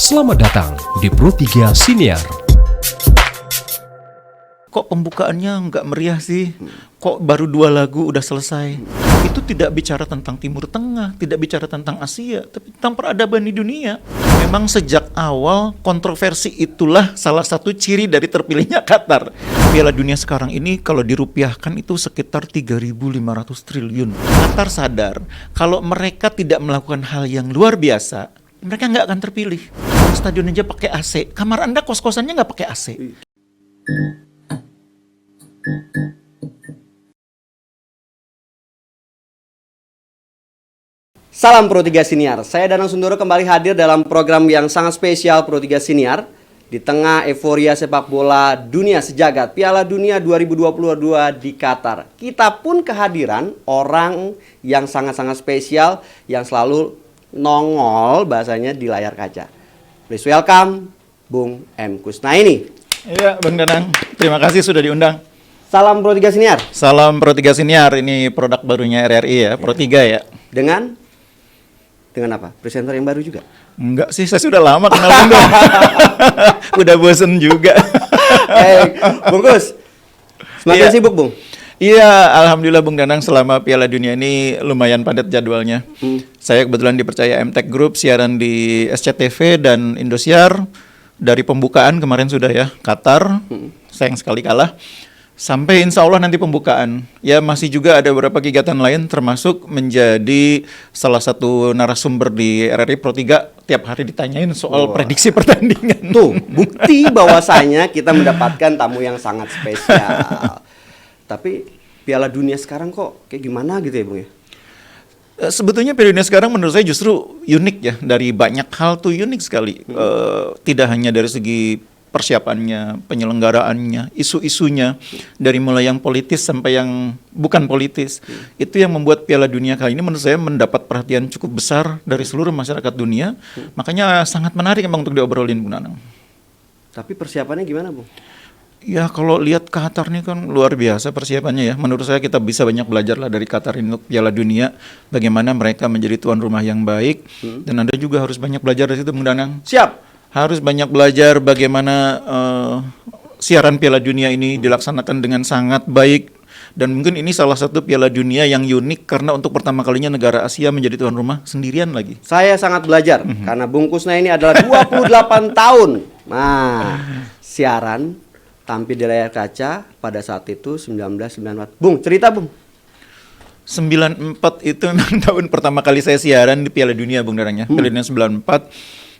Selamat datang di Pro3 Siniar. Kok pembukaannya nggak meriah sih? Kok baru 2 lagu udah selesai? Itu tidak bicara tentang Timur Tengah, tidak bicara tentang Asia, tapi tentang peradaban di dunia. Memang sejak awal kontroversi itulah salah satu ciri dari terpilihnya Qatar. Piala Dunia sekarang ini kalau dirupiahkan itu sekitar 3.500 triliun. Qatar sadar kalau mereka tidak melakukan hal yang luar biasa, mereka nggak akan terpilih. Stadion aja pakai AC, kamar Anda kos-kosannya nggak pakai AC. Salam Pro3 Siniar, saya Danang Sundoro kembali hadir dalam program yang sangat spesial Pro3 Siniar. Di tengah euforia sepak bola dunia sejagat Piala Dunia 2022 di Qatar, kita pun kehadiran orang yang sangat-sangat spesial yang selalu nongol bahasanya di layar kaca. Please welcome Bung M. Kusnaini. Iya Bang Danang, terima kasih sudah diundang. Salam Pro3 Siniar. Salam Pro3 Siniar, ini produk barunya RRI ya, Pro3 ya. Dengan apa? Presenter yang baru juga? Enggak sih, saya sudah lama kenal Bung Dong. Udah bosen juga. Bung Kus, semakin sibuk Bung? Iya, alhamdulillah Bung Danang selama Piala Dunia ini lumayan padat jadwalnya. Saya kebetulan dipercaya MTech Group siaran di SCTV dan Indosiar. Dari pembukaan kemarin sudah ya, Qatar, sayang sekali kalah. Sampai insya Allah nanti pembukaan. Ya masih juga ada beberapa kegiatan lain termasuk menjadi salah satu narasumber di RRI Pro3. Tiap hari ditanyain soal prediksi pertandingan. Tuh, bukti bahwasanya kita mendapatkan tamu yang sangat spesial. Tapi Piala Dunia sekarang kok kayak gimana gitu ya Bung ya? Sebetulnya Piala Dunia sekarang menurut saya justru unik ya. Dari banyak hal tuh unik sekali. Tidak hanya dari segi persiapannya, penyelenggaraannya, isu-isunya, dari mulai yang politis sampai yang bukan politis. Itu yang membuat Piala Dunia kali ini menurut saya mendapat perhatian cukup besar dari seluruh masyarakat dunia. Makanya sangat menarik emang untuk diobrolin Bung Nanang. Tapi persiapannya gimana Bung? Ya kalau lihat Qatar ini kan luar biasa persiapannya ya. Menurut saya kita bisa banyak belajar lah dari Qatar ini untuk Piala Dunia. Bagaimana mereka menjadi tuan rumah yang baik. Dan Anda juga harus banyak belajar dari situ Bung Nanang. Siap! Harus banyak belajar bagaimana siaran Piala Dunia ini dilaksanakan dengan sangat baik. Dan mungkin ini salah satu Piala Dunia yang unik karena untuk pertama kalinya negara Asia menjadi tuan rumah sendirian lagi. Saya sangat belajar karena Bung Kusnaini adalah 28 tahun. Nah, siaran tampil di layar kaca pada saat itu 1994. Bung, cerita Bung. 94 itu memang tahun pertama kali saya siaran di Piala Dunia Bung Darangnya. Piala Dunia 94.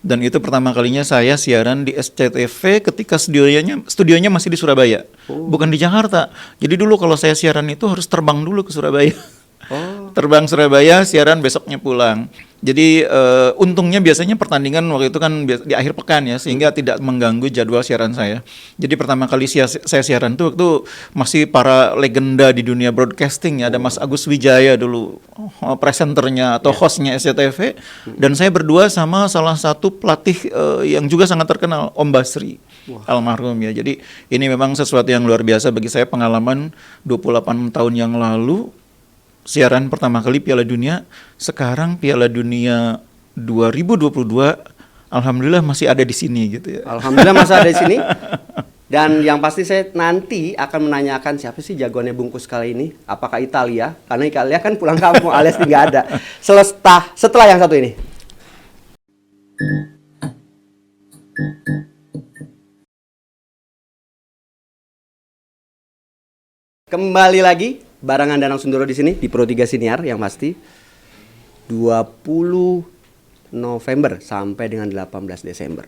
Dan itu pertama kalinya saya siaran di SCTV ketika studionya masih di Surabaya, bukan di Jakarta. Jadi dulu kalau saya siaran itu harus terbang dulu ke Surabaya. Terbang Surabaya, siaran besoknya pulang. Jadi untungnya biasanya pertandingan waktu itu kan di akhir pekan ya, sehingga tidak mengganggu jadwal siaran saya. Jadi pertama kali saya siaran itu waktu masih para legenda di dunia broadcasting ya, ada Mas Agus Wijaya dulu presenternya atau hostnya SCTV, dan saya berdua sama salah satu pelatih yang juga sangat terkenal, Om Basri. Almarhum ya. Jadi ini memang sesuatu yang luar biasa bagi saya, pengalaman 28 tahun yang lalu. Siaran pertama kali Piala Dunia, sekarang Piala Dunia 2022, alhamdulillah masih ada di sini gitu ya. Alhamdulillah masih ada di sini. Dan yang pasti saya nanti akan menanyakan siapa sih jagoannya bungkus kali ini? Apakah Italia? Karena Italia kan pulang kampung alias tidak ada. Setelah yang satu ini. Kembali lagi barengan Danang Sundoro di sini di Pro3 Siniar yang pasti 20 November sampai dengan 18 Desember.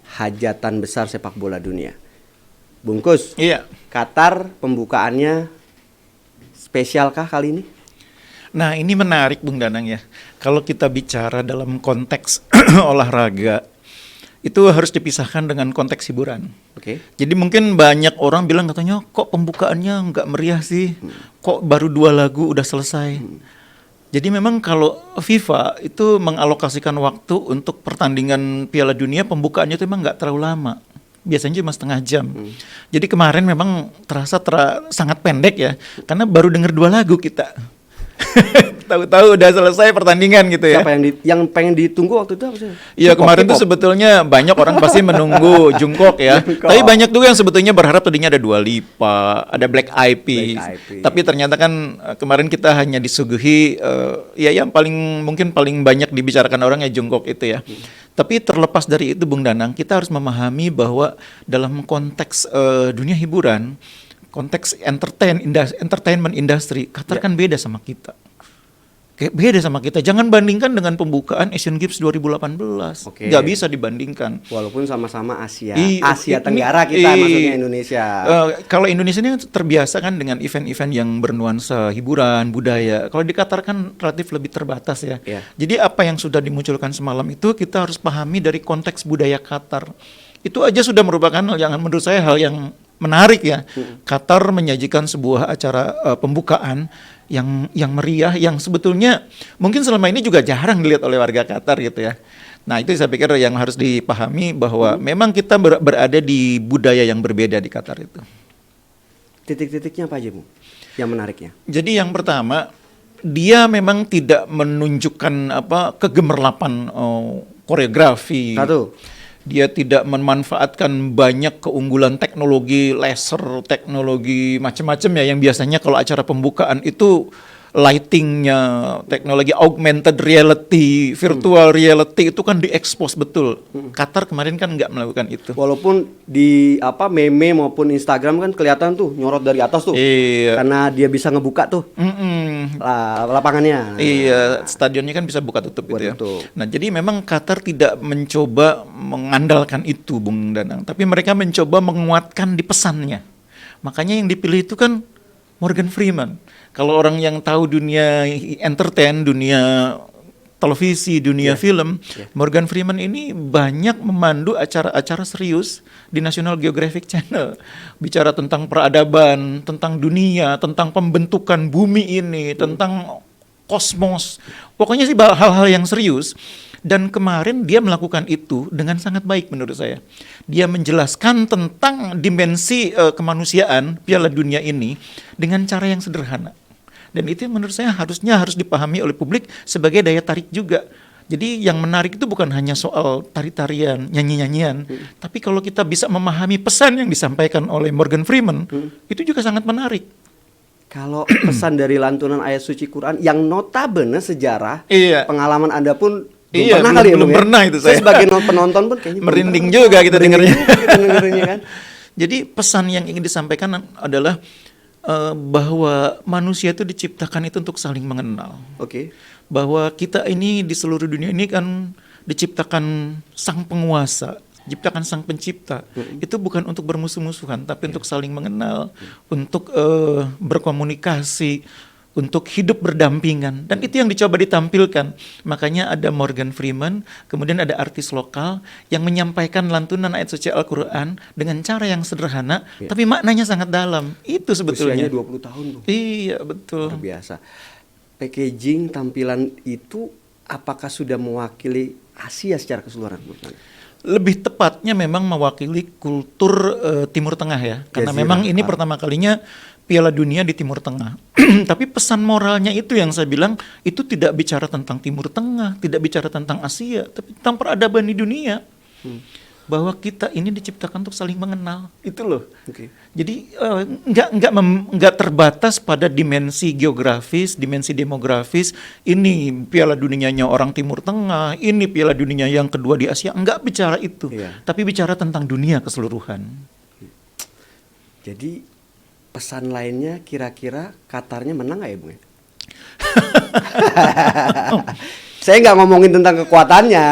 Hajatan besar sepak bola dunia. Bungkus. Iya. Qatar pembukaannya spesialkah kali ini? Nah, ini menarik Bung Danang ya. Kalau kita bicara dalam konteks olahraga, itu harus dipisahkan dengan konteks hiburan. Oke. Jadi mungkin banyak orang bilang katanya kok pembukaannya nggak meriah sih, kok baru 2 lagu udah selesai. Jadi memang kalau FIFA itu mengalokasikan waktu untuk pertandingan Piala Dunia, pembukaannya itu memang nggak terlalu lama. Biasanya cuma setengah jam. Jadi kemarin memang terasa sangat pendek ya, karena baru denger 2 lagu kita. Tahu-tahu udah selesai pertandingan gitu ya. Siapa yang pengen ditunggu waktu itu apa sih? Iya, kemarin tuh K-pop. sebetulnya banyak orang pasti menunggu Jungkook ya. Jungkook. Tapi banyak juga yang sebetulnya berharap tadinya ada Dua Lipa, ada Black Eyed Peas. Black Eyed Peas. Tapi ternyata kan kemarin kita hanya disuguhi ya yang mungkin paling banyak dibicarakan orang ya Jungkook itu ya. Tapi terlepas dari itu Bung Danang, kita harus memahami bahwa dalam konteks dunia hiburan, konteks entertainment industry, Qatar kan beda sama kita. Kayak beda sama kita. Jangan bandingkan dengan pembukaan Asian Games 2018. Oke. Nggak bisa dibandingkan. Walaupun sama-sama Asia Ini- Tenggara kita maksudnya Indonesia. Kalau Indonesia ini terbiasa kan dengan event-event yang bernuansa hiburan, budaya. Kalau di Qatar kan relatif lebih terbatas ya. Iya. Jadi apa yang sudah dimunculkan semalam itu kita harus pahami dari konteks budaya Qatar. Itu aja sudah merupakan menurut saya hal yang menarik ya. Qatar menyajikan sebuah acara pembukaan yang meriah, yang sebetulnya mungkin selama ini juga jarang dilihat oleh warga Qatar gitu ya. Nah itu saya pikir yang harus dipahami bahwa memang kita berada di budaya yang berbeda di Qatar itu. Titik-titiknya apa aja, Bu? Yang menariknya. Jadi yang pertama, dia memang tidak menunjukkan kegemerlapan koreografi. Satu. Dia tidak memanfaatkan banyak keunggulan teknologi laser, teknologi macam-macam ya yang biasanya kalau acara pembukaan itu lightingnya, teknologi augmented reality, virtual reality itu kan diekspos betul. Qatar kemarin kan nggak melakukan itu. Walaupun di meme maupun Instagram kan kelihatan tuh nyorot dari atas tuh. Iya. Karena dia bisa ngebuka tuh lapangannya. Iya, stadionnya kan bisa buka tutup gitu ya. Tutup. Nah, jadi memang Qatar tidak mencoba mengandalkan itu, Bung Danang, tapi mereka mencoba menguatkan di pesannya. Makanya yang dipilih itu kan Morgan Freeman. Kalau orang yang tahu dunia entertain, dunia televisi, dunia film, Morgan Freeman ini banyak memandu acara-acara serius di National Geographic Channel. Bicara tentang peradaban, tentang dunia, tentang pembentukan bumi ini, tentang kosmos. Pokoknya sih hal-hal yang serius. Dan kemarin dia melakukan itu dengan sangat baik menurut saya. Dia menjelaskan tentang dimensi kemanusiaan Piala Dunia ini dengan cara yang sederhana. Dan itu yang menurut saya harus dipahami oleh publik sebagai daya tarik juga. Jadi yang menarik itu bukan hanya soal tari-tarian, nyanyi-nyanyian, tapi kalau kita bisa memahami pesan yang disampaikan oleh Morgan Freeman, itu juga sangat menarik. Kalau pesan dari lantunan ayat suci Quran yang notabene sejarah, Iya. pengalaman Anda pun Iya, pernah kali ya, belum Bung, ya? pernah itu Saya saya. sebagai penonton pun kayaknya belum Merinding pernah. juga kita dengarnya. Kita dengerinnya kan. Jadi pesan yang ingin disampaikan adalah bahwa manusia itu diciptakan itu untuk saling mengenal. Oke. Bahwa kita ini di seluruh dunia ini kan diciptakan sang penguasa, diciptakan sang pencipta. Itu bukan untuk bermusuh-musuhan, tapi untuk saling mengenal, untuk berkomunikasi, untuk hidup berdampingan. Dan itu yang dicoba ditampilkan. Makanya ada Morgan Freeman, kemudian ada artis lokal yang menyampaikan lantunan ayat suci Al-Quran dengan cara yang sederhana, tapi maknanya sangat dalam. Itu sebetulnya. Usianya 20 tahun tuh. Iya, betul. Luar biasa. Packaging tampilan itu apakah sudah mewakili Asia secara keseluruhan? Lebih tepatnya memang mewakili kultur Timur Tengah ya. Karena Jazirah memang ini Arab. pertama kalinya Piala Dunia di Timur Tengah. Tapi pesan moralnya itu yang saya bilang, itu tidak bicara tentang Timur Tengah, tidak bicara tentang Asia, tapi tentang peradaban di dunia. Bahwa kita ini diciptakan untuk saling mengenal, itu loh. Oke. Jadi nggak terbatas pada dimensi geografis, dimensi demografis. Ini Piala Dunianya orang Timur Tengah, ini Piala Dunia yang kedua di Asia. Nggak bicara itu, Iya. tapi bicara tentang dunia keseluruhan. Jadi pesan lainnya kira-kira Qatarnya menang nggak ya, Bung? Saya nggak ngomongin tentang kekuatannya,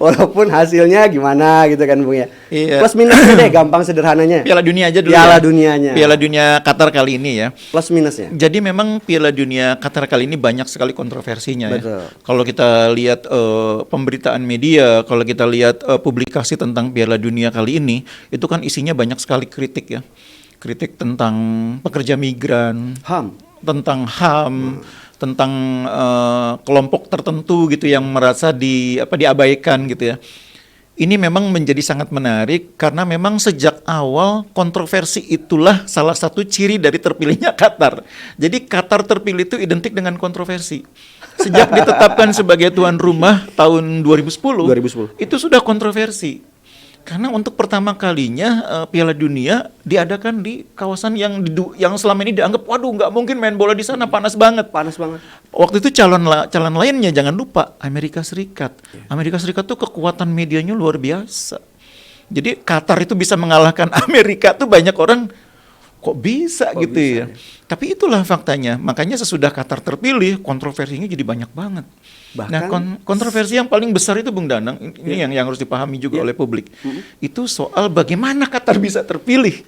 walaupun hasilnya gimana gitu kan, Bung ya. Iya. Plus minusnya deh, gampang sederhananya. Piala Dunia aja dulu. Piala ya. Dunianya. Piala Dunia Qatar kali ini ya. Plus minusnya. Jadi memang Piala Dunia Qatar kali ini banyak sekali kontroversinya Betul. ya. Kalau kita lihat pemberitaan media, kalau kita lihat publikasi tentang Piala Dunia kali ini, itu kan isinya banyak sekali kritik ya. Kritik tentang pekerja migran, HAM. tentang HAM, tentang kelompok tertentu gitu yang merasa diabaikan gitu ya. Ini memang menjadi sangat menarik karena memang sejak awal kontroversi itulah salah satu ciri dari terpilihnya Qatar. Jadi Qatar terpilih itu identik dengan kontroversi. Sejak ditetapkan sebagai tuan rumah tahun 2010, itu sudah kontroversi. Karena untuk pertama kalinya Piala Dunia diadakan di kawasan yang selama ini dianggap, waduh nggak mungkin main bola di sana, panas banget. Panas banget. Waktu itu calon lainnya jangan lupa Amerika Serikat. Amerika Serikat tuh kekuatan medianya luar biasa. Jadi Qatar itu bisa mengalahkan Amerika tuh banyak orang kok bisa gitu ya. Tapi itulah faktanya. Makanya sesudah Qatar terpilih, kontroversinya jadi banyak banget. Bahkan, nah, kontroversi yang paling besar itu Bung Danang, ini yang harus dipahami juga oleh publik. Itu soal bagaimana Qatar bisa terpilih.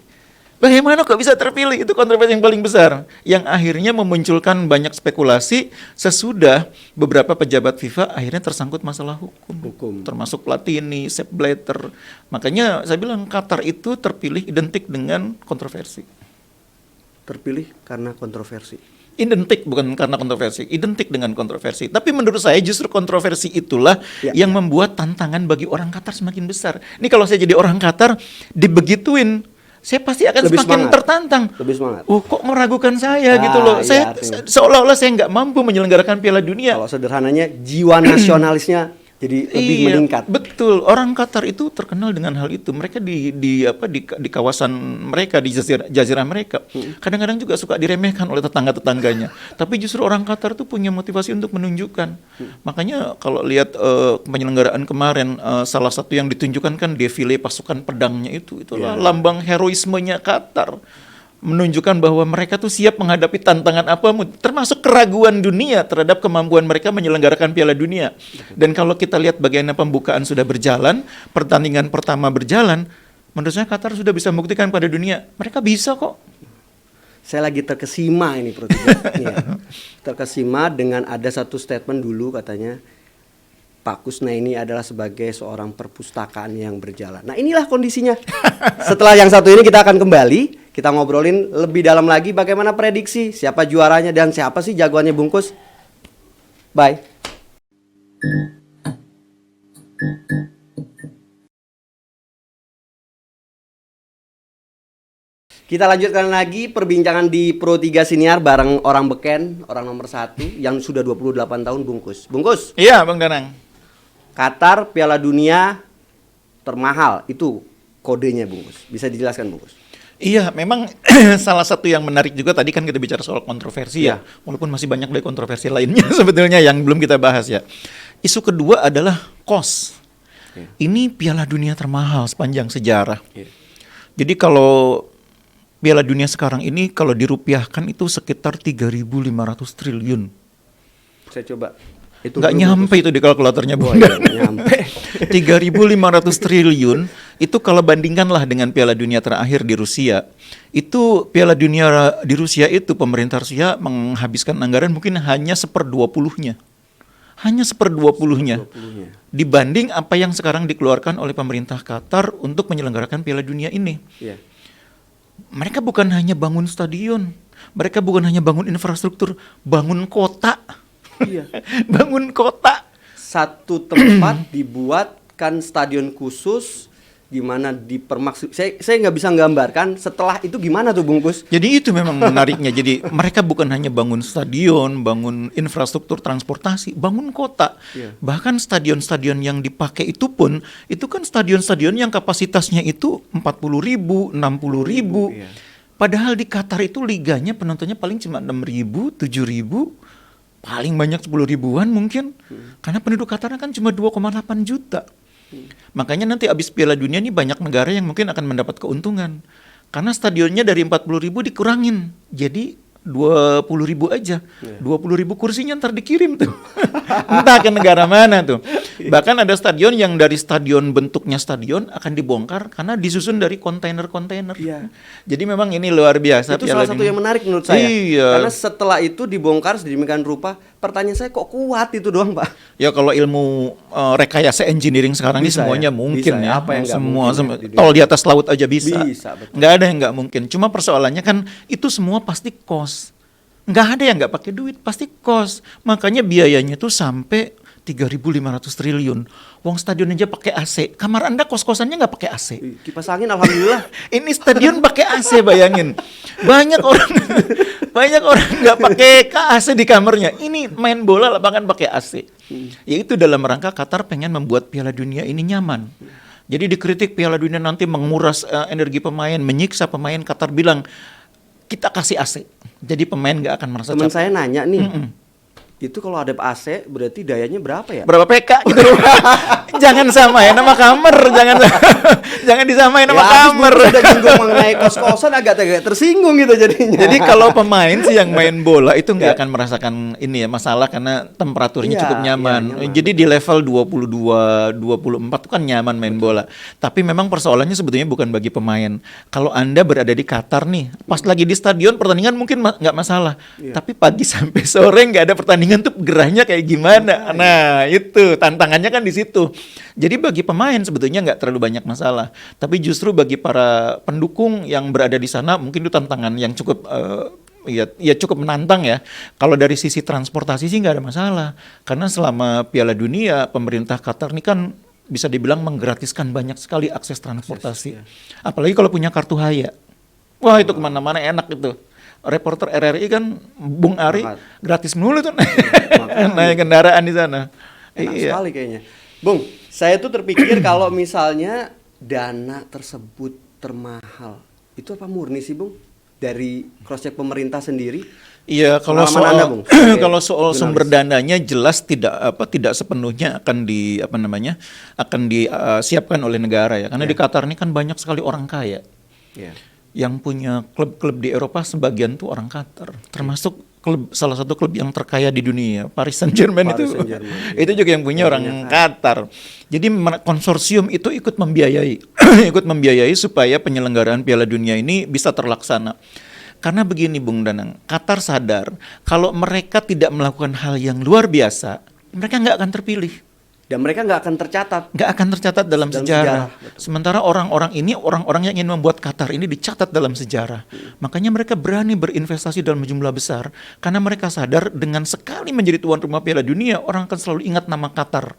Bagaimana kok bisa terpilih? Itu kontroversi yang paling besar. Yang akhirnya memunculkan banyak spekulasi sesudah beberapa pejabat FIFA akhirnya tersangkut masalah hukum. Termasuk Platini, Sepp Blatter. Makanya saya bilang Qatar itu terpilih identik dengan kontroversi. Terpilih karena kontroversi. Identik bukan karena kontroversi, identik dengan kontroversi. Tapi menurut saya justru kontroversi itulah yang membuat tantangan bagi orang Qatar semakin besar. Ini kalau saya jadi orang Qatar, dibegituin, saya pasti akan lebih semakin semangat. tertantang. Lebih semangat. Kok meragukan saya gitu loh. Saya seolah-olah saya nggak mampu menyelenggarakan Piala Dunia. Kalau sederhananya jiwa nasionalisnya jadi lebih meningkat. Betul. Orang Qatar itu terkenal dengan hal itu. Mereka di kawasan mereka, di jazirah mereka, kadang-kadang juga suka diremehkan oleh tetangga-tetangganya. Tapi justru orang Qatar itu punya motivasi untuk menunjukkan. Makanya kalau lihat penyelenggaraan kemarin, salah satu yang ditunjukkan kan defile pasukan pedangnya itulah lambang heroismenya Qatar. Menunjukkan bahwa mereka tuh siap menghadapi tantangan apapun, termasuk keraguan dunia terhadap kemampuan mereka menyelenggarakan Piala Dunia. Dan kalau kita lihat bagaimana pembukaan sudah berjalan, pertandingan pertama berjalan, menurut saya Qatar sudah bisa membuktikan pada dunia, mereka bisa kok. Saya lagi terkesima ini terkesima dengan ada satu statement dulu katanya, Pak Kusnaini adalah sebagai seorang perpustakaan yang berjalan. Nah inilah kondisinya. Setelah yang satu ini kita akan kembali, kita ngobrolin lebih dalam lagi bagaimana prediksi, siapa juaranya dan siapa sih jagoannya Bungkus. Bye. Kita lanjutkan lagi perbincangan di Pro 3 Siniar bareng orang beken, orang nomor 1 yang sudah 28 tahun Bungkus. Bungkus. Iya Bang Danang. Qatar Piala Dunia termahal, itu kodenya Bungkus. Bisa dijelaskan Bungkus? Iya, memang salah satu yang menarik juga tadi kan kita bicara soal kontroversi ya. Walaupun masih banyak dari kontroversi lainnya sebetulnya yang belum kita bahas ya. Isu kedua adalah cost. Ini Piala Dunia termahal sepanjang sejarah. Jadi kalau Piala Dunia sekarang ini kalau dirupiahkan itu sekitar 3.500 triliun. Saya coba. Nggak nyampe itu di kalkulatornya Bu. Nyampe. 3.500 triliun itu kalau bandingkanlah dengan Piala Dunia terakhir di Rusia. Itu Piala Dunia di Rusia itu pemerintah Rusia menghabiskan anggaran mungkin hanya 1/20-nya. Hanya 1/20-nya. Dibanding apa yang sekarang dikeluarkan oleh pemerintah Qatar untuk menyelenggarakan Piala Dunia ini. Mereka bukan hanya bangun stadion, mereka bukan hanya bangun infrastruktur, bangun kota. Bangun kota. Satu tempat dibuatkan stadion khusus di mana dipermaksud. Saya nggak bisa nggambarkan setelah itu gimana tuh Bungkus. Jadi itu memang menariknya. Jadi mereka bukan hanya bangun stadion, bangun infrastruktur transportasi, bangun kota. Bahkan stadion-stadion yang dipakai itu pun itu kan stadion-stadion yang kapasitasnya itu 40.000, 60.000. Padahal di Qatar itu liganya penontonnya paling cuma 6.000, 7.000. Paling banyak 10 ribuan mungkin. Karena penduduk Qatar kan cuma 2,8 juta. Makanya nanti abis Piala Dunia ini banyak negara yang mungkin akan mendapat keuntungan. Karena stadionnya dari 40.000 dikurangin. Jadi 20.000 aja. 20.000 kursinya ntar dikirim tuh. Entah ke negara mana tuh. Bahkan ada stadion yang dari stadion bentuknya stadion akan dibongkar karena disusun dari kontainer-kontainer. Jadi memang ini luar biasa. Itu salah satu yang menarik menurut saya. Karena setelah itu dibongkar sedemikian rupa, pertanyaan saya kok kuat itu doang Pak? Ya kalau ilmu rekayasa engineering sekarang ini semuanya mungkin ya. Apa yang semua mungkin tol di atas laut aja bisa. Betul. Nggak ada yang nggak mungkin. Cuma persoalannya kan itu semua pasti cost. Nggak ada yang nggak pakai duit, pasti cost. Makanya biayanya tuh sampai 3.500 triliun. Wong stadion aja pakai AC. Kamar Anda kos-kosannya nggak pakai AC. Kipas angin alhamdulillah. Ini stadion pakai AC, bayangin. Banyak orang nggak pakai AC di kamarnya. Ini main bola lapangan pakai AC. Yaitu dalam rangka Qatar pengen membuat Piala Dunia ini nyaman. Jadi dikritik Piala Dunia nanti menguras energi pemain, menyiksa pemain. Qatar bilang kita kasih AC. Jadi pemain nggak akan merasa Teman capek. saya nanya nih. Itu kalau ada AC berarti dayanya berapa ya? Berapa PK gitu. Jangan samain nama kamar, jangan disamain nama kamar. Udah nyinggung mengenai kos-kosan agak tersinggung gitu jadinya. Jadi kalau pemain sih yang main bola itu nggak akan merasakan ini ya masalah karena temperaturnya Iya, cukup nyaman. iya, nyaman. Jadi di level 22, 24 itu kan nyaman main bola. Tapi memang persoalannya sebetulnya bukan bagi pemain. Kalau Anda berada di Qatar nih, pas lagi di stadion pertandingan mungkin nggak masalah. Tapi pagi sampai sore nggak ada pertandingan tuh gerahnya kayak gimana. Nah, itu tantangannya kan di situ. Jadi bagi pemain sebetulnya nggak terlalu banyak masalah. Tapi justru bagi para pendukung yang berada di sana mungkin itu tantangan yang cukup ya cukup menantang ya. Kalau dari sisi transportasi sih nggak ada masalah. Karena selama Piala Dunia pemerintah Qatar ini kan bisa dibilang menggratiskan banyak sekali akses transportasi. Apalagi kalau punya kartu Haya. Wah, itu kemana-mana enak itu. Reporter RRI kan Bung Ari gratis mulu tuh naik kendaraan di sana. Enak sekali kayaknya. Bung, saya tuh terpikir kalau misalnya dana tersebut termahal, itu apa murni sih Bung? Dari cross check pemerintah sendiri? Iya, kalau Pengalaman Anda, Bung, soal sebagai kalau soal jurnalis. sumber dananya jelas tidak sepenuhnya akan disiapkan oleh negara ya. Karena di Qatar ini kan banyak sekali orang kaya. Iya. Yang punya klub-klub di Eropa sebagian tuh orang Qatar, termasuk salah satu klub yang terkaya di dunia, Paris Saint-Germain Paris itu Saint-Germain, itu juga yang punya orang Qatar. Jadi konsorsium itu ikut membiayai supaya penyelenggaraan Piala Dunia ini bisa terlaksana. Karena begini Bung Danang, Qatar sadar kalau mereka tidak melakukan hal yang luar biasa, mereka nggak akan terpilih. Dan mereka nggak akan tercatat. Nggak akan tercatat dalam sejarah. Betul. Sementara orang-orang yang ingin membuat Qatar ini dicatat dalam sejarah. Makanya mereka berani berinvestasi dalam jumlah besar. Karena mereka sadar dengan sekali menjadi tuan rumah Piala Dunia, orang akan selalu ingat nama Qatar.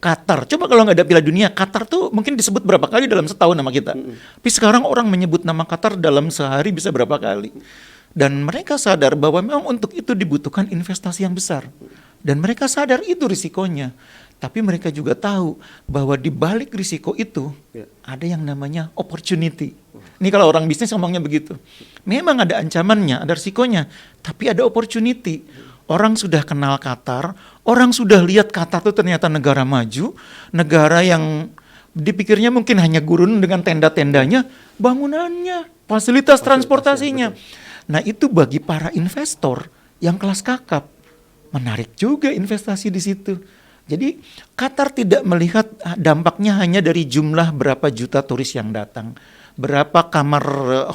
Qatar, coba kalau nggak ada Piala Dunia, Qatar tuh mungkin disebut berapa kali dalam setahun nama kita. Tapi sekarang orang menyebut nama Qatar dalam sehari bisa berapa kali. Dan mereka sadar bahwa memang untuk itu dibutuhkan investasi yang besar. Dan mereka sadar itu risikonya. Tapi mereka juga tahu bahwa di balik risiko itu ada yang namanya opportunity. Ini kalau orang bisnis ngomongnya begitu. Memang ada ancamannya, ada risikonya, tapi ada opportunity. Orang sudah kenal Qatar, orang sudah lihat Qatar itu ternyata negara maju, negara yang dipikirnya mungkin hanya gurun dengan tenda-tendanya, bangunannya, fasilitas transportasinya. Nah, itu bagi para investor yang kelas kakap, menarik juga investasi di situ. Jadi Qatar tidak melihat dampaknya hanya dari jumlah berapa juta turis yang datang, berapa kamar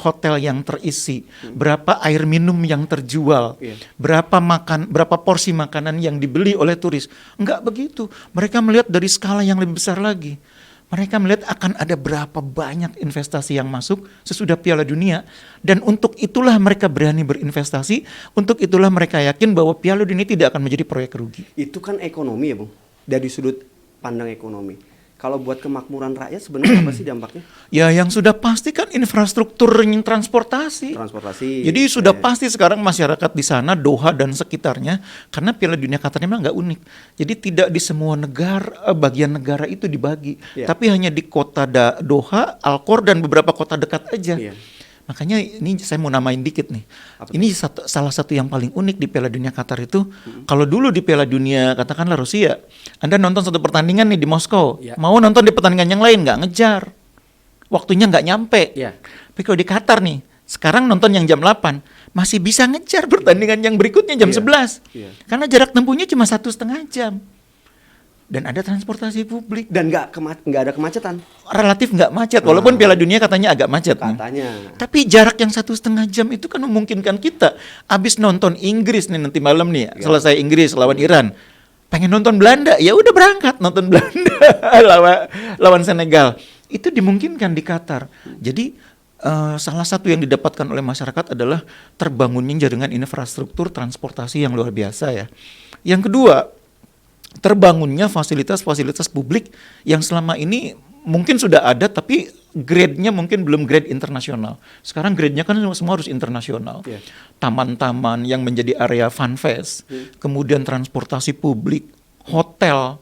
hotel yang terisi, berapa air minum yang terjual, berapa porsi makanan yang dibeli oleh turis. Enggak begitu. Mereka melihat dari skala yang lebih besar lagi. Mereka melihat akan ada berapa banyak investasi yang masuk sesudah Piala Dunia. Dan untuk itulah mereka berani berinvestasi, untuk itulah mereka yakin bahwa Piala Dunia tidak akan menjadi proyek rugi. Itu kan ekonomi ya Bung, dari sudut pandang ekonomi. Kalau buat kemakmuran rakyat sebenarnya apa sih dampaknya? Ya yang sudah pasti kan infrastruktur transportasi. Jadi sudah pasti sekarang masyarakat di sana, Doha dan sekitarnya, karena Piala Dunia Qatar memang nggak unik. Jadi tidak di semua negara, bagian negara itu dibagi. Tapi hanya di kota Doha, Al-Khor dan beberapa kota dekat aja. Makanya ini saya mau namain dikit nih. Ini salah satu yang paling unik di Piala Dunia Qatar itu. Kalau dulu di Piala Dunia katakanlah Rusia, Anda nonton satu pertandingan nih di Moskow, mau nonton di pertandingan yang lain nggak ngejar, waktunya nggak nyampe. Tapi kalau di Qatar nih, sekarang nonton yang jam 8 masih bisa ngejar pertandingan yang berikutnya jam 11, karena jarak tempuhnya cuma 1,5 jam. Dan ada transportasi publik. Dan nggak ada kemacetan. Relatif nggak macet, walaupun Piala Dunia katanya agak macet. Katanya. Tapi jarak yang 1,5 jam itu kan memungkinkan kita abis nonton Inggris nih nanti malam nih, selesai Inggris lawan Iran, pengen nonton Belanda, ya udah berangkat nonton Belanda lawan Senegal. Itu dimungkinkan di Qatar. Jadi salah satu yang didapatkan oleh masyarakat adalah terbangunnya jaringan infrastruktur transportasi yang luar biasa ya. Yang kedua, terbangunnya fasilitas-fasilitas publik yang selama ini mungkin sudah ada tapi grade-nya mungkin belum grade internasional. Sekarang grade-nya kan semua harus internasional. Iya. Taman-taman yang menjadi area fun fest, kemudian transportasi publik, hotel,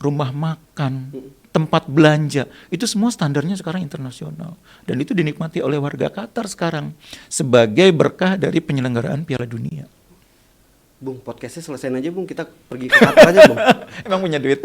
rumah makan, tempat belanja, itu semua standarnya sekarang internasional. Dan itu dinikmati oleh warga Qatar sekarang sebagai berkah dari penyelenggaraan Piala Dunia. Bung, podcastnya selesaiin aja Bung, kita pergi ke Qatar aja Bung. Emang punya duit?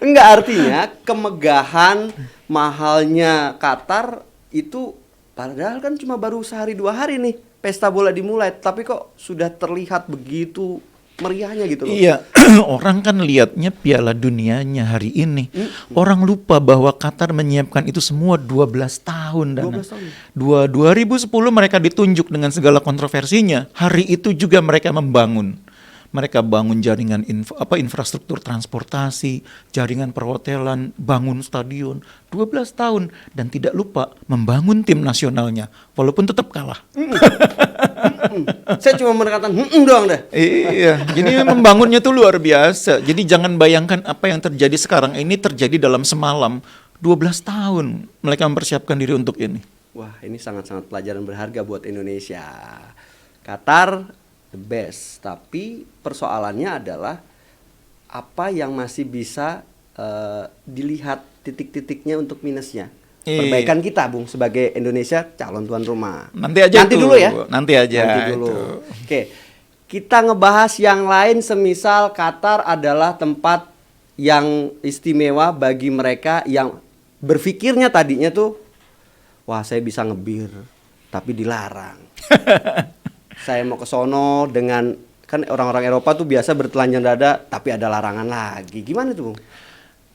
Enggak, artinya kemegahan mahalnya Qatar itu padahal kan cuma baru sehari 2 hari nih pesta bola dimulai, tapi kok sudah terlihat begitu meriahnya gitu loh. Iya, orang kan lihatnya Piala Dunianya hari ini. Orang lupa bahwa Qatar menyiapkan itu semua 12 tahun. 12 tahun. 2010 mereka ditunjuk dengan segala kontroversinya. Hari itu juga mereka membangun. Mereka bangun jaringan infrastruktur transportasi, jaringan perhotelan, bangun stadion. 12 tahun dan tidak lupa membangun tim nasionalnya walaupun tetap kalah. Saya cuma mendekatan doang deh. Iya, jadi membangunnya tuh luar biasa. Jadi jangan bayangkan apa yang terjadi sekarang ini terjadi dalam semalam. 12 tahun mereka mempersiapkan diri untuk ini. Wah, ini sangat-sangat pelajaran berharga buat Indonesia. Qatar the best, tapi persoalannya adalah apa yang masih bisa dilihat titik-titiknya untuk minusnya. Perbaikan kita Bung sebagai Indonesia calon tuan rumah. Nanti dulu ya. Nanti aja. Nanti dulu. Oke. Kita ngebahas yang lain, semisal Qatar adalah tempat yang istimewa bagi mereka yang berpikirnya tadinya tuh, wah saya bisa ngebir tapi dilarang. Saya mau ke sono dengan, kan orang-orang Eropa tuh biasa bertelanjang dada tapi ada larangan lagi. Gimana tuh Bung?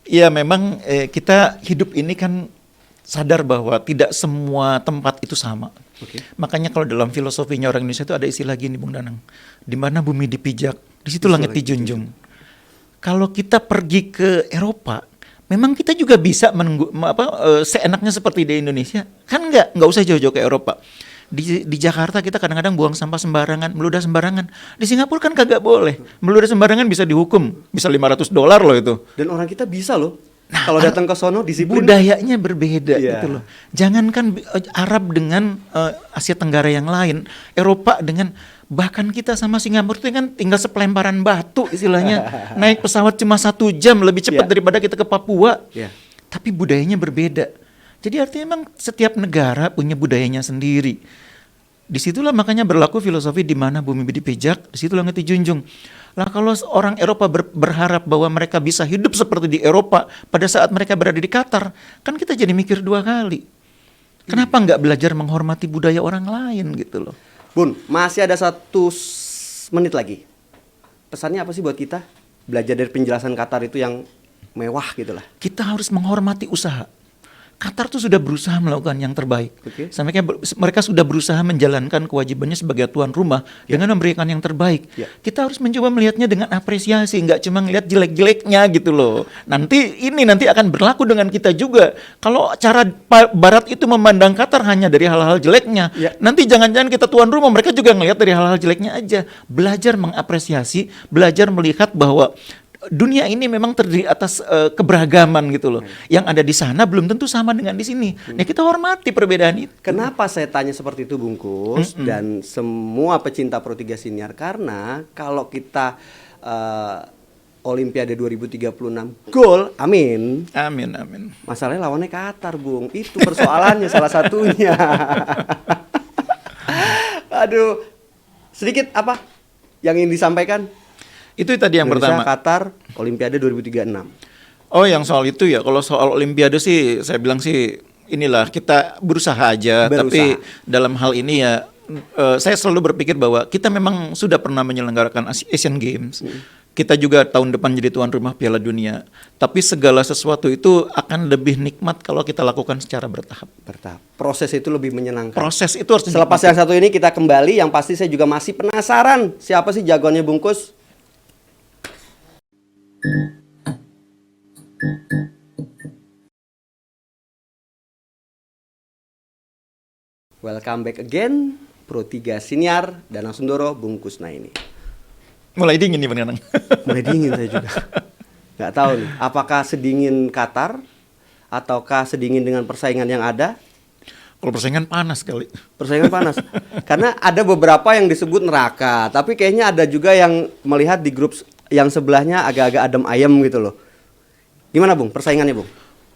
Iya, memang kita hidup ini kan sadar bahwa tidak semua tempat itu sama. Oke. Makanya kalau dalam filosofinya orang Indonesia itu ada istilah gini Bung Danang, di mana bumi dipijak, di situ langit dijunjung. Kalau kita pergi ke Eropa, memang kita juga bisa seenaknya seperti di Indonesia, kan nggak usah jauh-jauh ke Eropa. Di Jakarta kita kadang-kadang buang sampah sembarangan, meludah sembarangan. Di Singapura kan kagak boleh, meludah sembarangan bisa dihukum, bisa $500 loh itu. Dan orang kita bisa loh. Kalau datang ke sono disiplin. Budayanya berbeda Iya. gitu loh. Jangankan Arab dengan Asia Tenggara yang lain, Eropa dengan, bahkan kita sama Singapura itu kan tinggal sepelemparan batu istilahnya. Naik pesawat cuma 1 jam lebih cepat Iya. daripada kita ke Papua. Iya. Tapi budayanya berbeda. Jadi artinya memang setiap negara punya budayanya sendiri. Disitulah makanya berlaku filosofi di mana bumi dipijak, di situ langit dijunjung. Lah kalau orang Eropa berharap bahwa mereka bisa hidup seperti di Eropa pada saat mereka berada di Qatar, kan kita jadi mikir 2 kali. Kenapa nggak belajar menghormati budaya orang lain gitu loh? Bun, masih ada 1 menit lagi. Pesannya apa sih buat kita? Belajar dari penjelasan Qatar itu yang mewah gitu lah. Kita harus menghormati usaha. Qatar tuh sudah berusaha melakukan yang terbaik. Oke. Mereka sudah berusaha menjalankan kewajibannya sebagai tuan rumah dengan memberikan yang terbaik. Ya. Kita harus mencoba melihatnya dengan apresiasi, nggak cuma ngelihat jelek-jeleknya gitu loh. Nanti akan berlaku dengan kita juga. Kalau cara Barat itu memandang Qatar hanya dari hal-hal jeleknya, Ya. nanti jangan-jangan kita tuan rumah mereka juga ngelihat dari hal-hal jeleknya aja. Belajar mengapresiasi, belajar melihat bahwa dunia ini memang terdiri atas keberagaman gitu loh. Yang ada di sana belum tentu sama dengan di sini. Ya kita hormati perbedaan itu. Kenapa saya tanya seperti itu Bungkus dan semua pecinta Pro 3 Siniar? Karena kalau kita Olimpiade 2036 gol, amin. Amin, amin. Masalahnya lawannya Qatar, Bung. Itu persoalannya salah satunya. Aduh. Sedikit apa yang ingin disampaikan? Itu tadi yang Indonesia, pertama. Qatar, Olimpiade 2036. Oh, yang soal itu ya. Kalau soal Olimpiade sih, saya bilang sih inilah kita berusaha aja. Tapi dalam hal ini ya, saya selalu berpikir bahwa kita memang sudah pernah menyelenggarakan Asian Games. Kita juga tahun depan jadi tuan rumah Piala Dunia. Tapi segala sesuatu itu akan lebih nikmat kalau kita lakukan secara bertahap. Proses itu lebih menyenangkan. Proses itu harus Selepas yang satu ini kita kembali, yang pasti saya juga masih penasaran siapa sih jagoannya Bungkus. Welcome back again, Pro 3 Siniar, Danang Sundoro, Bungkus Nah ini. Mulai dingin nih Bang Danang. Mulai dingin saya juga. Nggak tahu nih, apakah sedingin Qatar ataukah sedingin dengan persaingan yang ada? Kalau persaingan panas kali. Persaingan panas. Karena ada beberapa yang disebut neraka, tapi kayaknya ada juga yang melihat di grup yang sebelahnya agak-agak adem ayem gitu loh. Gimana Bung, persaingannya Bung?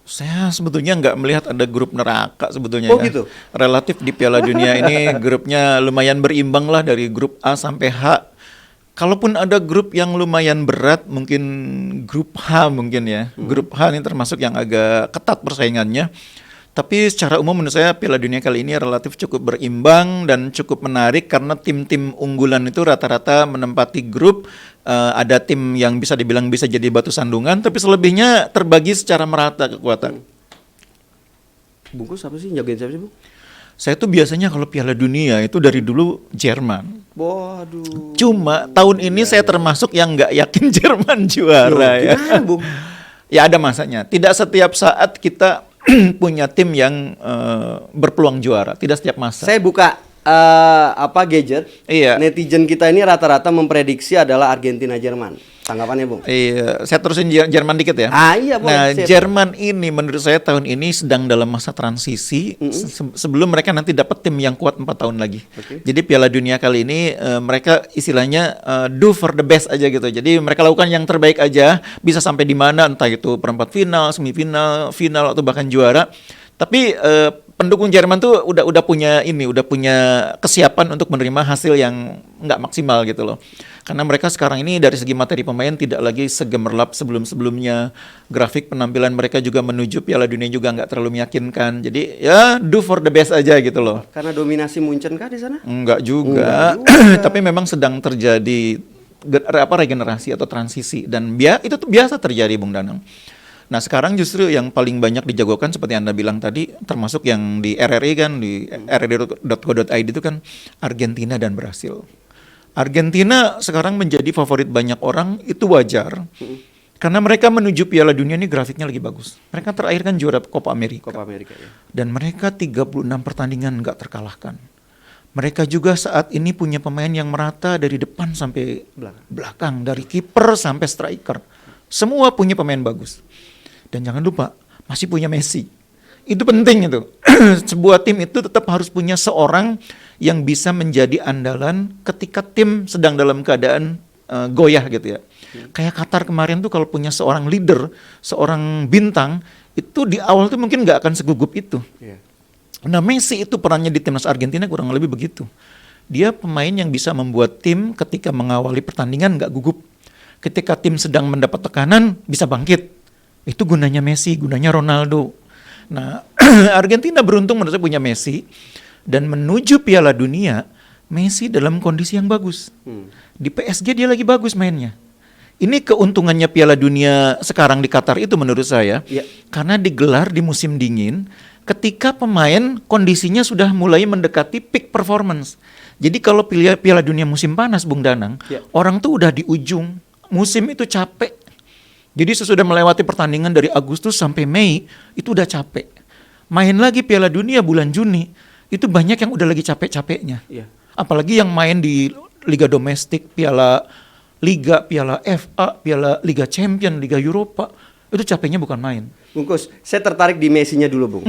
Saya sebetulnya nggak melihat ada grup neraka sebetulnya Oh, ya. gitu? Relatif di Piala Dunia ini grupnya lumayan berimbang lah dari grup A sampai H. Kalaupun ada grup yang lumayan berat, mungkin grup H mungkin ya. Grup H ini termasuk yang agak ketat persaingannya. Tapi secara umum menurut saya Piala Dunia kali ini relatif cukup berimbang dan cukup menarik karena tim-tim unggulan itu rata-rata menempati grup. Ada tim yang bisa dibilang bisa jadi batu sandungan, tapi selebihnya terbagi secara merata kekuatan. Bungkus apa sih? Jagain siapa sih Bung? Saya tuh biasanya kalau Piala Dunia itu dari dulu Jerman. Waduh. Cuma tahun ini saya termasuk yang nggak yakin Jerman juara ya. Gimana Bung? Ya ada masanya. Tidak setiap saat kita punya tim yang berpeluang juara. Tidak setiap masa. Saya buka gadget. Iya. Netizen kita ini rata-rata memprediksi adalah Argentina Jerman. Tanggapannya Bung? Iya, saya terusin Jerman dikit ya. Iya boleh. Nah, Siap. Jerman ini menurut saya tahun ini sedang dalam masa transisi sebelum mereka nanti dapat tim yang kuat 4 tahun lagi. Oke. Jadi Piala Dunia kali ini mereka istilahnya do for the best aja gitu. Jadi mereka lakukan yang terbaik aja, bisa sampai di mana entah itu perempat final, semifinal, final atau bahkan juara. Tapi pendukung Jerman tuh udah punya kesiapan untuk menerima hasil yang nggak maksimal gitu loh. Karena mereka sekarang ini dari segi materi pemain tidak lagi segemerlap sebelum-sebelumnya. Grafik penampilan mereka juga menuju Piala Dunia juga nggak terlalu meyakinkan. Jadi ya do for the best aja gitu loh. Karena dominasi Munchen kah di sana? Enggak juga. Enggak juga. Tapi memang sedang terjadi regenerasi atau transisi dan itu tuh biasa terjadi Bung Danang. Nah sekarang justru yang paling banyak dijagokan seperti Anda bilang tadi, termasuk yang di RRI kan, di rri.co.id itu kan Argentina dan Brasil. Argentina sekarang menjadi favorit banyak orang, itu wajar. Karena mereka menuju Piala Dunia ini grafiknya lagi bagus. Mereka terakhir kan juara Copa America. Copa America ya. Dan mereka 36 pertandingan nggak terkalahkan. Mereka juga saat ini punya pemain yang merata dari depan sampai belakang. Dari kiper sampai striker. Semua punya pemain bagus. Dan jangan lupa, masih punya Messi. Itu penting itu. Sebuah tim itu tetap harus punya seorang yang bisa menjadi andalan ketika tim sedang dalam keadaan goyah gitu ya. Kayak Qatar kemarin tuh kalau punya seorang leader, seorang bintang, itu di awal tuh mungkin nggak akan segugup itu. Iya. Nah Messi itu perannya di timnas Argentina kurang lebih begitu. Dia pemain yang bisa membuat tim ketika mengawali pertandingan nggak gugup. Ketika tim sedang mendapat tekanan bisa bangkit. Itu gunanya Messi, gunanya Ronaldo. Nah Argentina beruntung menurut saya punya Messi. Dan menuju Piala Dunia, Messi dalam kondisi yang bagus. Di PSG dia lagi bagus mainnya. Ini keuntungannya Piala Dunia sekarang di Qatar itu menurut saya. Iya. Karena digelar di musim dingin, ketika pemain kondisinya sudah mulai mendekati peak performance. Jadi kalau Piala Dunia musim panas, Bung Danang, Iya. orang tuh udah di ujung. Musim itu capek. Jadi sesudah melewati pertandingan dari Agustus sampai Mei, itu udah capek. Main lagi Piala Dunia bulan Juni, itu banyak yang udah lagi capek-capeknya. Iya. Apalagi yang main di Liga Domestik, Piala Liga, Piala FA, Piala Liga Champion, Liga Eropa, itu capeknya bukan main. Bungkus, saya tertarik di Messi-nya dulu Bung.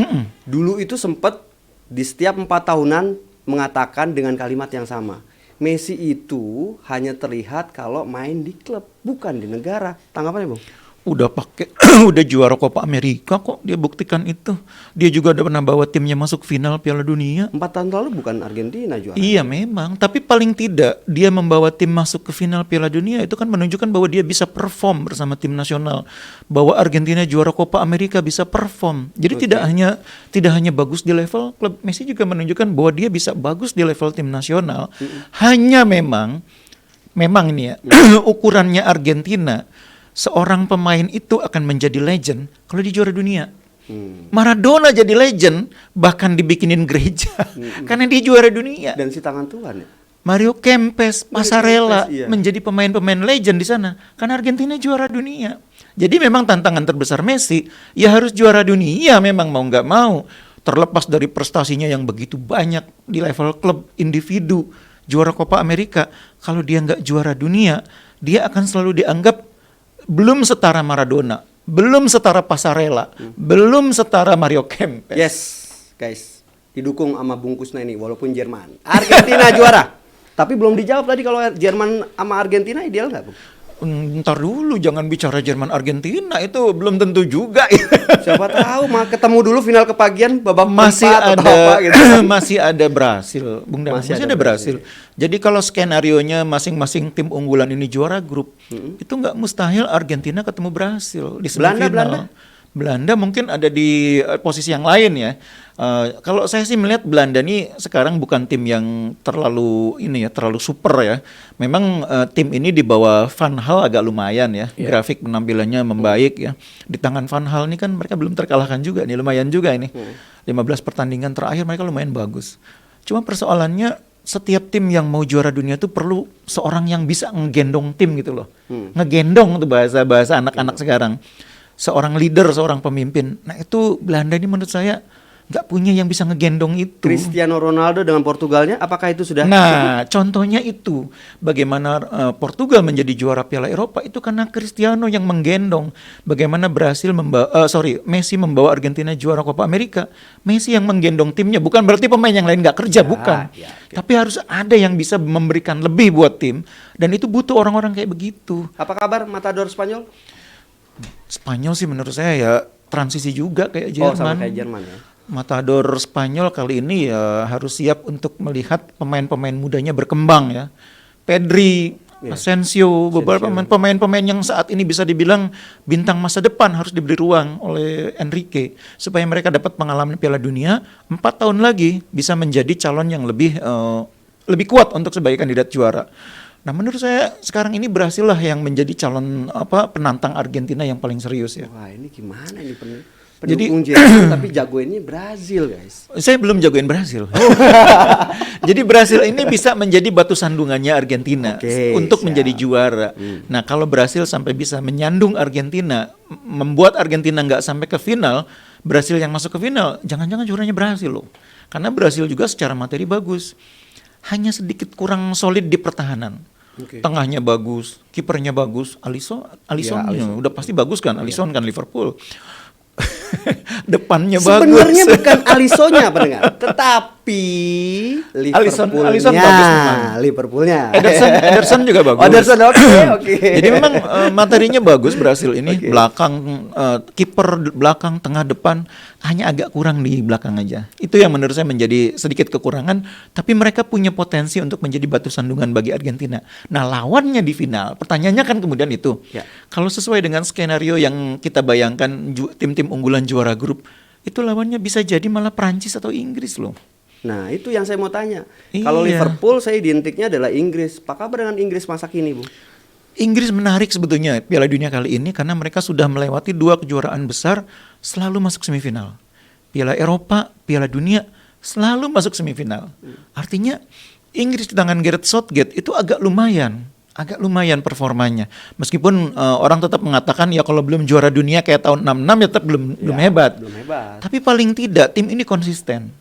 Dulu itu sempat di setiap 4 tahunan mengatakan dengan kalimat yang sama. Messi itu hanya terlihat kalau main di klub, bukan di negara. Tanggapannya Bung? Udah pakai udah juara Copa America kok, dia buktikan itu. Dia juga udah pernah bawa timnya masuk final Piala Dunia. 4 tahun lalu bukan Argentina juara. Iya memang, tapi paling tidak dia membawa tim masuk ke final Piala Dunia itu kan menunjukkan bahwa dia bisa perform bersama tim nasional. Bahwa Argentina juara Copa America bisa perform. Jadi tidak hanya bagus di level klub, Messi juga menunjukkan bahwa dia bisa bagus di level tim nasional. Hanya memang ini ya, ukurannya Argentina, seorang pemain itu akan menjadi legend kalau di juara dunia. Maradona jadi legend bahkan dibikinin gereja karena dia juara dunia. Dan si tangan Tuhan ya. Mario Kempes, Passarella Kempes, iya. menjadi pemain-pemain legend di sana karena Argentina juara dunia. Jadi memang tantangan terbesar Messi ya harus juara dunia memang mau nggak mau. Terlepas dari prestasinya yang begitu banyak di level klub individu, juara Copa Amerika, kalau dia nggak juara dunia, dia akan selalu dianggap belum setara Maradona, belum setara Passarella, belum setara Mario Kempes. Yes, guys, didukung sama bungkusnya ini walaupun Jerman. Argentina juara. Tapi belum dijawab tadi kalau Jerman sama Argentina ideal nggak, Bung? Ntar dulu, jangan bicara Jerman Argentina, itu belum tentu juga. Siapa tahu mah ketemu dulu final kepagian babak Masih perempat atau ada apa gitu. masih ada Brasil, Bung Dan. Masih Masih ada ada Brasil. Jadi kalau skenarionya masing-masing tim unggulan ini juara grup, itu nggak mustahil Argentina ketemu Brasil di semifinal. Belanda mungkin ada di posisi yang lain ya. Kalau saya sih melihat Belanda ini sekarang bukan tim yang terlalu super ya. Memang tim ini di bawah Van Gaal agak lumayan ya. Grafik penampilannya membaik ya. Di tangan Van Gaal ini kan mereka belum terkalahkan juga nih, lumayan juga ini. 15 pertandingan terakhir mereka lumayan bagus. Cuma persoalannya setiap tim yang mau juara dunia itu perlu seorang yang bisa ngegendong tim gitu loh. Ngegendong itu bahasa anak-anak sekarang. Seorang leader, seorang pemimpin. Nah itu Belanda ini menurut saya nggak punya yang bisa ngegendong itu. Cristiano Ronaldo dengan Portugalnya, apakah itu sudah? Nah, contohnya itu bagaimana Portugal menjadi juara Piala Eropa itu karena Cristiano yang menggendong. Bagaimana Messi membawa Argentina juara Copa America, Messi yang menggendong timnya. Bukan berarti pemain yang lain nggak kerja, bukan. Tapi harus ada yang bisa memberikan lebih buat tim. Dan itu butuh orang-orang kayak begitu. Apa kabar Matador Spanyol? Spanyol sih menurut saya ya transisi juga kayak Jerman. Oh, sama kayak Jerman ya. Matador Spanyol kali ini ya harus siap untuk melihat pemain-pemain mudanya berkembang ya. Pedri, Asensio, beberapa pemain-pemain yang saat ini bisa dibilang bintang masa depan harus diberi ruang oleh Enrique supaya mereka dapat pengalaman Piala Dunia 4 tahun lagi bisa menjadi calon yang lebih kuat untuk sebagai kandidat juara. Nah menurut saya sekarang ini Brasil lah yang menjadi calon penantang Argentina yang paling serius ya. Wah ini gimana ini Jadi pendukung Jerman tapi jagoinnya Brasil guys. Saya belum jagoin Brasil. Jadi Brasil ini bisa menjadi batu sandungannya Argentina untuk menjadi juara. Nah kalau Brasil sampai bisa menyandung Argentina, membuat Argentina nggak sampai ke final, Brasil yang masuk ke final, jangan-jangan juaranya Brasil loh. Karena Brasil juga secara materi bagus. Hanya sedikit kurang solid di pertahanan. Tengahnya bagus, kipernya bagus, Alisson udah pasti bagus kan, Alisson kan Liverpool. Depannya bagus. Sebenarnya bukan Alissonnya pendengar, tetapi Liverpoolnya. Ederson juga bagus. Ederson oke. Jadi memang materinya bagus Brasil ini. Belakang kiper belakang, tengah, depan hanya agak kurang di belakang aja. Itu yang menurut saya menjadi sedikit kekurangan. Tapi mereka punya potensi untuk menjadi batu sandungan bagi Argentina. Nah lawannya di final, pertanyaannya kan kemudian itu. Kalau sesuai dengan skenario yang kita bayangkan tim-tim unggulan juara grup, itu lawannya bisa jadi malah Prancis atau Inggris loh. Nah itu yang saya mau tanya. Kalau Liverpool saya identiknya adalah Inggris. Apa kabar dengan Inggris masa kini, Bu? Inggris menarik sebetulnya Piala Dunia kali ini karena mereka sudah melewati 2 kejuaraan besar selalu masuk semifinal. Piala Eropa, Piala Dunia selalu masuk semifinal. Artinya Inggris di tangan Gareth Southgate itu agak lumayan performanya. Meskipun orang tetap mengatakan ya kalau belum juara dunia kayak tahun 66 ya tetap belum hebat. Tapi paling tidak tim ini konsisten.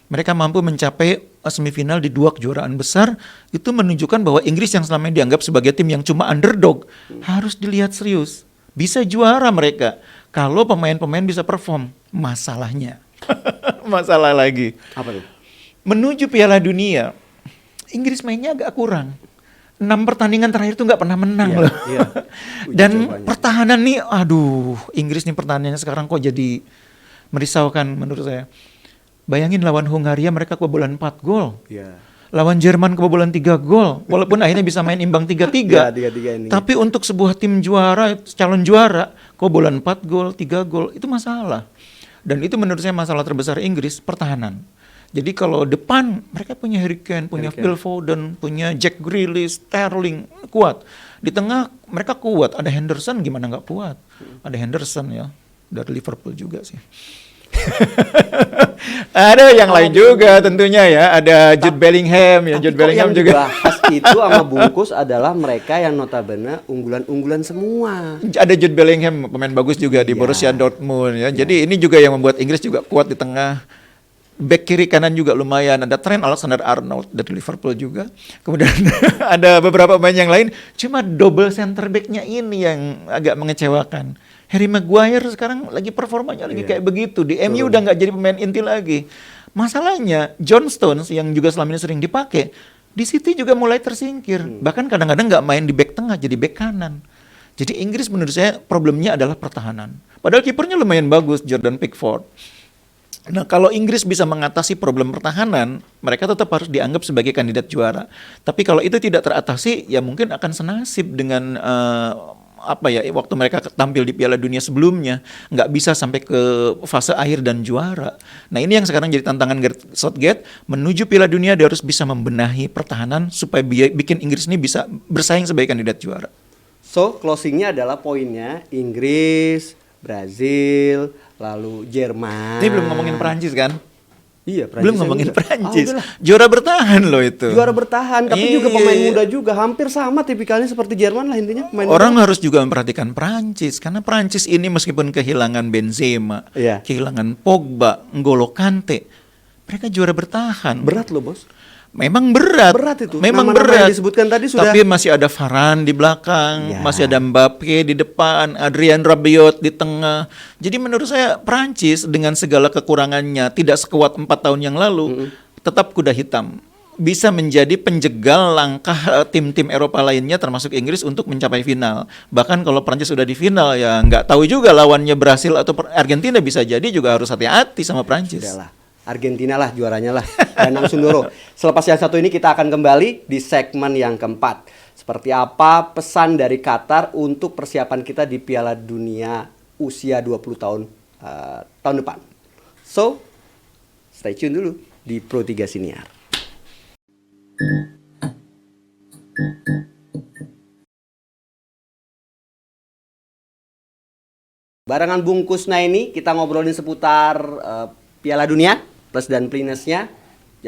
Mereka mampu mencapai semifinal di 2 kejuaraan besar, itu menunjukkan bahwa Inggris yang selama ini dianggap sebagai tim yang cuma underdog harus dilihat serius. Bisa juara mereka kalau pemain-pemain bisa perform. Masalahnya masalah lagi. Apa tuh? Menuju Piala Dunia, Inggris mainnya agak kurang. 6 pertandingan terakhir itu nggak pernah menang loh. Dan pertahanan nih, Inggris nih pertahanannya sekarang kok jadi merisaukan menurut saya. Bayangin lawan Hungaria mereka kebobolan 4 gol. Lawan Jerman kebobolan 3 gol. Walaupun akhirnya bisa main imbang 3-3. Tapi untuk sebuah tim juara, calon juara, kebobolan 4 gol, 3 gol, itu masalah. Dan itu menurut saya masalah terbesar Inggris, pertahanan. Jadi kalau depan mereka punya Harry Kane, punya Phil Foden, punya Jack Grealish, Sterling, kuat. Di tengah mereka kuat, ada Henderson gimana nggak kuat? Ada Henderson ya, dari Liverpool juga sih. Ada yang lain juga tentunya ya, ada Jude Bellingham ya, Jude Bellingham yang juga. Dibahas itu sama bungkus adalah mereka yang notabene unggulan-unggulan semua. Ada Jude Bellingham pemain bagus juga di Borussia Dortmund ya. Jadi ini juga yang membuat Inggris juga kuat di tengah. back kiri kanan juga lumayan. Ada Trent Alexander-Arnold dari Liverpool juga. Kemudian ada beberapa pemain yang lain. Cuma double center back-nya ini yang agak mengecewakan. Harry Maguire sekarang lagi performanya lagi kayak begitu. Di MU udah nggak jadi pemain inti lagi. Masalahnya John Stones yang juga selama ini sering dipakai, di City juga mulai tersingkir. Bahkan kadang-kadang nggak main di back tengah, jadi back kanan. Jadi Inggris menurut saya problemnya adalah pertahanan. Padahal kipernya lumayan bagus, Jordan Pickford. Nah, kalau Inggris bisa mengatasi problem pertahanan, mereka tetap harus dianggap sebagai kandidat juara. Tapi kalau itu tidak teratasi, ya mungkin akan senasib dengan waktu mereka tampil di Piala Dunia sebelumnya, nggak bisa sampai ke fase akhir dan juara. Nah, ini yang sekarang jadi tantangan Gareth Southgate. Menuju Piala Dunia dia harus bisa membenahi pertahanan supaya bikin Inggris ini bisa bersaing sebagai kandidat juara. So, closingnya adalah poinnya Inggris, Brazil, lalu Jerman. Ini belum ngomongin Perancis kan? Iya, Perancis. Belum ngomongin Perancis. udahlah. Juara bertahan loh itu. Juara bertahan, tapi juga Iya. pemain muda juga, hampir sama tipikalnya seperti Jerman lah intinya. Pemain Orang muda. harus juga memperhatikan Perancis karena Perancis ini meskipun kehilangan Benzema, Iya. kehilangan Pogba, N'Golo Kante, mereka juara bertahan. Berat loh, Bos. Memang berat. Berat itu. Memang Nama-nama berat. yang disebutkan tadi sudah. Tapi masih ada Varane di belakang, Ya. masih ada Mbappe di depan, Adrien Rabiot di tengah. Jadi menurut saya Prancis dengan segala kekurangannya tidak sekuat 4 tahun yang lalu, tetap kuda hitam. Bisa menjadi penjegal langkah tim-tim Eropa lainnya termasuk Inggris untuk mencapai final. Bahkan kalau Prancis sudah di final ya nggak tahu juga lawannya Brasil atau Argentina, bisa jadi juga harus hati-hati sama Prancis. Sudahlah. Argentina lah juaranya lah. Danang Sundoro. Selepas yang satu ini kita akan kembali di segmen yang keempat. Seperti apa pesan dari Qatar untuk persiapan kita di Piala Dunia usia 20 tahun tahun depan. So, stay tune dulu di Pro 3 Siniar. Barengan Bung Kusna ini kita ngobrolin seputar Piala Dunia. Plus dan minusnya,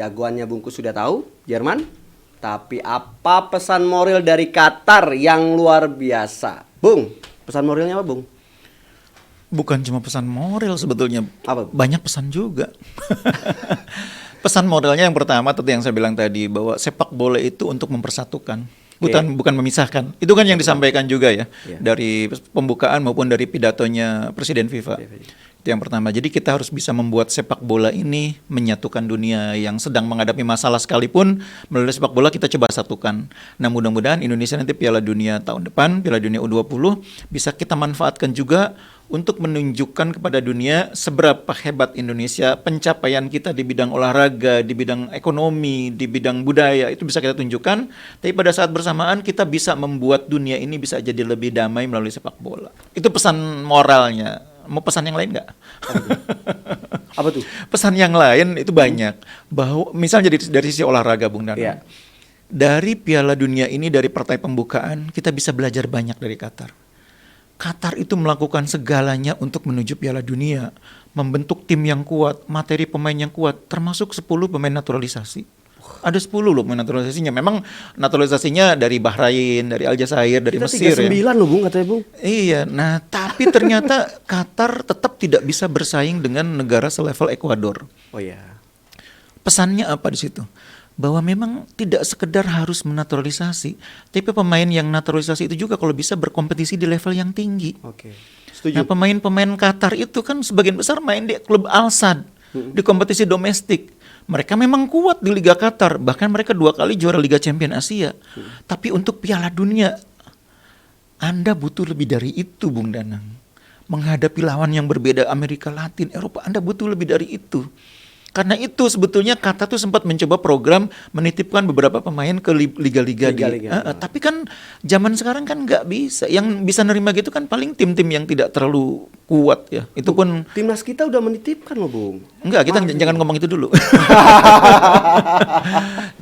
jagoannya bungkus sudah tahu, Jerman. Tapi apa pesan moral dari Qatar yang luar biasa? Bung, pesan moralnya apa, Bung? Bukan cuma pesan moral sebetulnya, Apa? banyak pesan juga. Pesan moralnya yang pertama tadi yang saya bilang tadi, bahwa sepak bola itu untuk mempersatukan, bukan memisahkan. Itu kan yang disampaikan juga ya, dari pembukaan maupun dari pidatonya Presiden FIFA. Itu yang pertama. Jadi kita harus bisa membuat sepak bola ini menyatukan dunia yang sedang menghadapi masalah sekalipun, melalui sepak bola kita coba satukan. Nah, mudah-mudahan Indonesia nanti Piala Dunia tahun depan, Piala Dunia U20 bisa kita manfaatkan juga untuk menunjukkan kepada dunia seberapa hebat Indonesia, pencapaian kita di bidang olahraga, di bidang ekonomi, di bidang budaya, itu bisa kita tunjukkan. Tapi pada saat bersamaan kita bisa membuat dunia ini bisa jadi lebih damai melalui sepak bola. Itu pesan moralnya. Mau pesan yang lain nggak? Apa tuh? Pesan yang lain itu banyak. Bahwa misalnya dari sisi olahraga, Bung Danang. Iya. Dari Piala Dunia ini, dari partai pembukaan, kita bisa belajar banyak dari Qatar. Qatar itu melakukan segalanya untuk menuju Piala Dunia, membentuk tim yang kuat, materi pemain yang kuat, termasuk 10 pemain naturalisasi. Ada 10 loh pemain naturalisasinya. Memang naturalisasinya dari Bahrain, dari Aljazair, dari Kita Mesir 39 loh, Bung, katanya, Bung. Iya, nah tapi ternyata Qatar tetap tidak bisa bersaing dengan negara selevel Ekuador. Oh iya. Pesannya apa di situ? Bahwa memang tidak sekedar harus menaturalisasi, tapi pemain yang naturalisasi itu juga kalau bisa berkompetisi di level yang tinggi. Oke. Nah, Setuju. pemain-pemain Qatar itu kan sebagian besar main di klub Al Sadd, di kompetisi domestik. Mereka memang kuat di Liga Qatar, bahkan mereka 2 kali juara Liga Champion Asia. Tapi untuk Piala Dunia, Anda butuh lebih dari itu, Bung Danang. Menghadapi lawan yang berbeda, Amerika Latin, Eropa, Anda butuh lebih dari itu. Karena itu sebetulnya Qatar tuh sempat mencoba program menitipkan beberapa pemain ke liga-liga. Tapi kan zaman sekarang kan nggak bisa. Yang bisa nerima gitu kan paling tim-tim yang tidak terlalu kuat ya. Itu pun Timnas kita udah menitipkan loh, Bung. enggak, kita jangan ngomong itu dulu.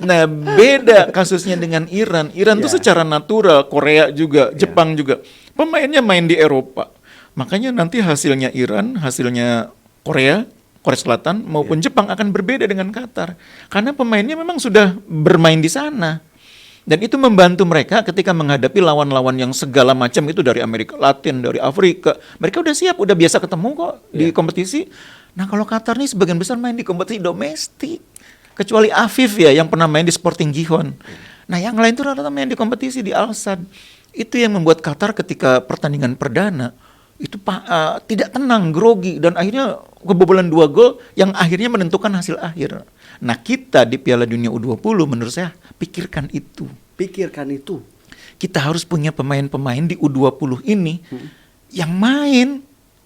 Nah, beda kasusnya dengan Iran. Iran tuh secara natural, Korea juga, Jepang juga. Pemainnya main di Eropa. Makanya nanti hasilnya Iran, hasilnya Korea Selatan maupun Jepang akan berbeda dengan Qatar. Karena pemainnya memang sudah bermain di sana. Dan itu membantu mereka ketika menghadapi lawan-lawan yang segala macam itu dari Amerika Latin, dari Afrika. Mereka udah siap, udah biasa ketemu kok di kompetisi. Nah kalau Qatar nih sebagian besar main di kompetisi domestik. Kecuali Afif ya yang pernah main di Sporting Gijon. Nah yang lain itu rata-rata main di kompetisi di Al Sadd. Itu yang membuat Qatar ketika pertandingan perdana itu tidak tenang, grogi, dan akhirnya kebobolan 2 gol yang akhirnya menentukan hasil akhir. Nah kita di Piala Dunia U20 menurut saya pikirkan itu. Pikirkan itu. Kita harus punya pemain-pemain di U20 ini yang main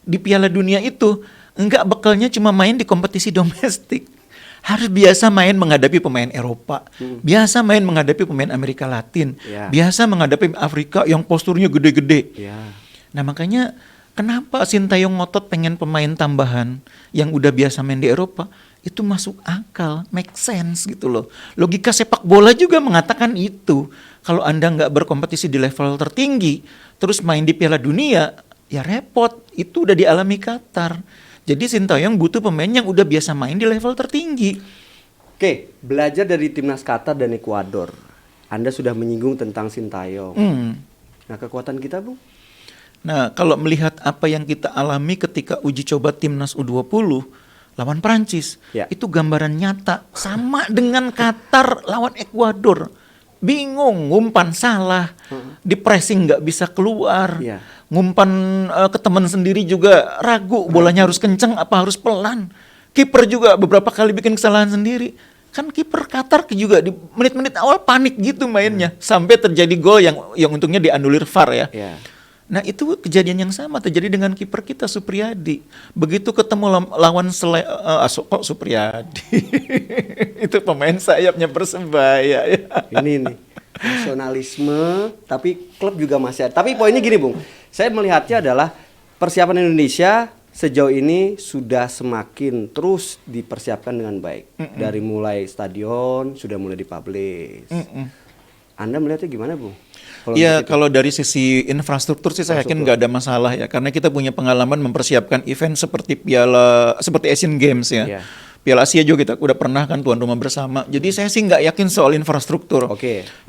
di Piala Dunia itu. Enggak bekalnya cuma main di kompetisi domestik. Harus biasa main menghadapi pemain Eropa, biasa main menghadapi pemain Amerika Latin, biasa menghadapi Afrika yang posturnya gede-gede. Nah makanya kenapa Sintayong ngotot pengen pemain tambahan yang udah biasa main di Eropa, itu masuk akal, make sense gitu loh. Logika sepak bola juga mengatakan itu. Kalau Anda nggak berkompetisi di level tertinggi, terus main di Piala Dunia, ya repot. Itu udah dialami Qatar. Jadi Sintayong butuh pemain yang udah biasa main di level tertinggi. Oke, belajar dari timnas Qatar dan Ekuador. Anda sudah menyinggung tentang Sintayong. Nah, kekuatan kita, Bu? Nah, kalau melihat apa yang kita alami ketika uji coba timnas U20 lawan Prancis, itu gambaran nyata sama dengan Qatar lawan Ekuador. Bingung, ngumpan salah, di pressing nggak bisa keluar, ngumpan ke teman sendiri juga ragu, bolanya harus kenceng apa harus pelan. Kiper juga beberapa kali bikin kesalahan sendiri. Kan kiper Qatar juga di menit-menit awal panik gitu mainnya, sampai terjadi gol yang untungnya dianulir VAR ya. Nah itu kejadian yang sama terjadi dengan kiper kita Supriyadi. Begitu ketemu lawan kok Supriyadi itu pemain sayapnya Persebaya ya. Ini nih nasionalisme, tapi klub juga masih ada. Tapi poinnya gini Bung, saya melihatnya adalah persiapan Indonesia sejauh ini sudah semakin terus dipersiapkan dengan baik. Dari mulai stadion sudah mulai dipublish. Anda melihatnya gimana Bung? Kalau dari sisi infrastruktur sih saya yakin nggak ada masalah ya, karena kita punya pengalaman mempersiapkan event seperti Asian Games ya. Piala Asia juga kita udah pernah kan tuan rumah bersama. Jadi saya sih nggak yakin soal infrastruktur.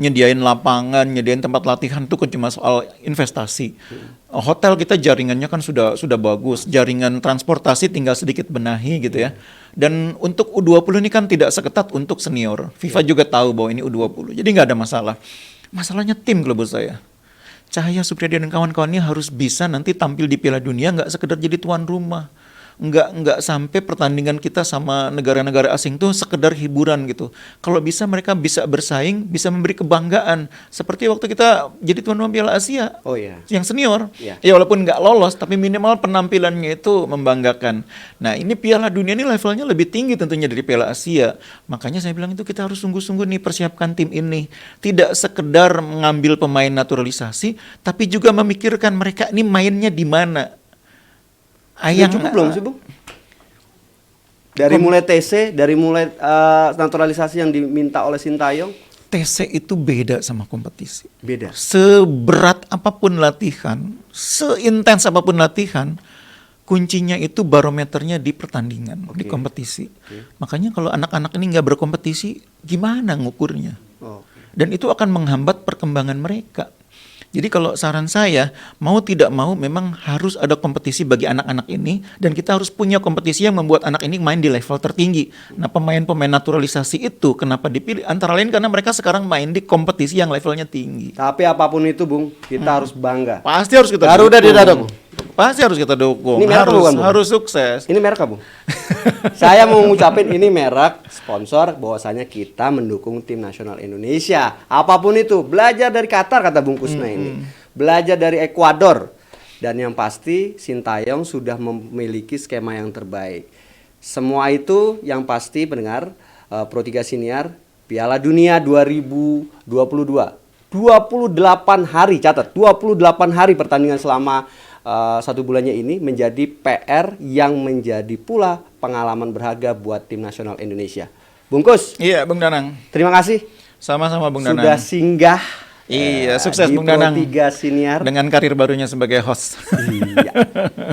Nyediain lapangan, nyediain tempat latihan itu kan cuma soal investasi. Hotel kita jaringannya kan sudah bagus, jaringan transportasi tinggal sedikit benahi gitu ya. Dan untuk U20 ini kan tidak seketat untuk senior. FIFA juga tahu bahwa ini U20, jadi nggak ada masalah. Masalahnya tim kalau buat saya. Cahaya Supriyadi dan kawan-kawannya harus bisa nanti tampil di Piala Dunia, nggak sekedar jadi tuan rumah. Nggak sampai pertandingan kita sama negara-negara asing tuh sekedar hiburan gitu. Kalau bisa mereka bisa bersaing, bisa memberi kebanggaan. Seperti waktu kita jadi tuan rumah Piala Asia yang senior. Ya walaupun nggak lolos, tapi minimal penampilannya itu membanggakan. Nah ini Piala Dunia ini levelnya lebih tinggi tentunya dari Piala Asia. Makanya saya bilang itu kita harus sungguh-sungguh nih persiapkan tim ini. Tidak sekedar mengambil pemain naturalisasi, tapi juga memikirkan mereka ini mainnya di mana. Cukup belum sih Bung? Dari mulai TC, dari mulai naturalisasi yang diminta oleh Sintayong. TC itu beda sama kompetisi. Beda. Seberat apapun latihan, seintens apapun latihan, kuncinya itu barometernya di pertandingan, di kompetisi. Makanya kalau anak-anak ini nggak berkompetisi, gimana ngukurnya? Dan itu akan menghambat perkembangan mereka. Jadi kalau saran saya, mau tidak mau memang harus ada kompetisi bagi anak-anak ini, dan kita harus punya kompetisi yang membuat anak ini main di level tertinggi. Nah pemain-pemain naturalisasi itu kenapa dipilih? Antara lain karena mereka sekarang main di kompetisi yang levelnya tinggi. Tapi apapun itu Bung, kita harus bangga. Pasti harus kita Garuda di dada Bung. Pasti harus kita dukung. Ini merek bukan, Bung? Harus sukses. Ini merek Bung. Saya mau ngucapin ini merek sponsor bahwasanya kita mendukung tim nasional Indonesia. Apapun itu, belajar dari Qatar kata Bung Kusna ini. Belajar dari Ekuador. Dan yang pasti Sintayong sudah memiliki skema yang terbaik. Semua itu yang pasti pendengar Pro 3 Siniar Piala Dunia 2022. 28 hari, catat, 28 hari pertandingan selama 1 bulannya ini menjadi PR yang menjadi pula pengalaman berharga buat tim nasional Indonesia. Bungkus. Iya, Bung Danang. Terima kasih. Sama-sama Bung Danang. Sudah singgah. Iya, sukses di Bung Danang. Pro 3 Siniar. Dengan karir barunya sebagai host. Iya.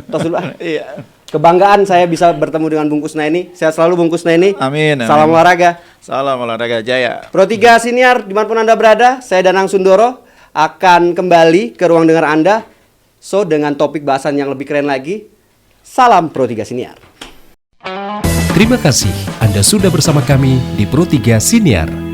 Tos dulu ah. Iya. Kebanggaan saya bisa bertemu dengan Bung Kusna ini. Sehat selalu Bung Kusna ini. Amin. Salam olahraga. Salam olahraga jaya. Pro 3 Siniar dimanapun Anda berada, saya Danang Sundoro akan kembali ke ruang dengar Anda. So dengan topik bahasan yang lebih keren lagi. Salam Pro 3 Siniar. Terima kasih Anda sudah bersama kami di Pro 3 Siniar.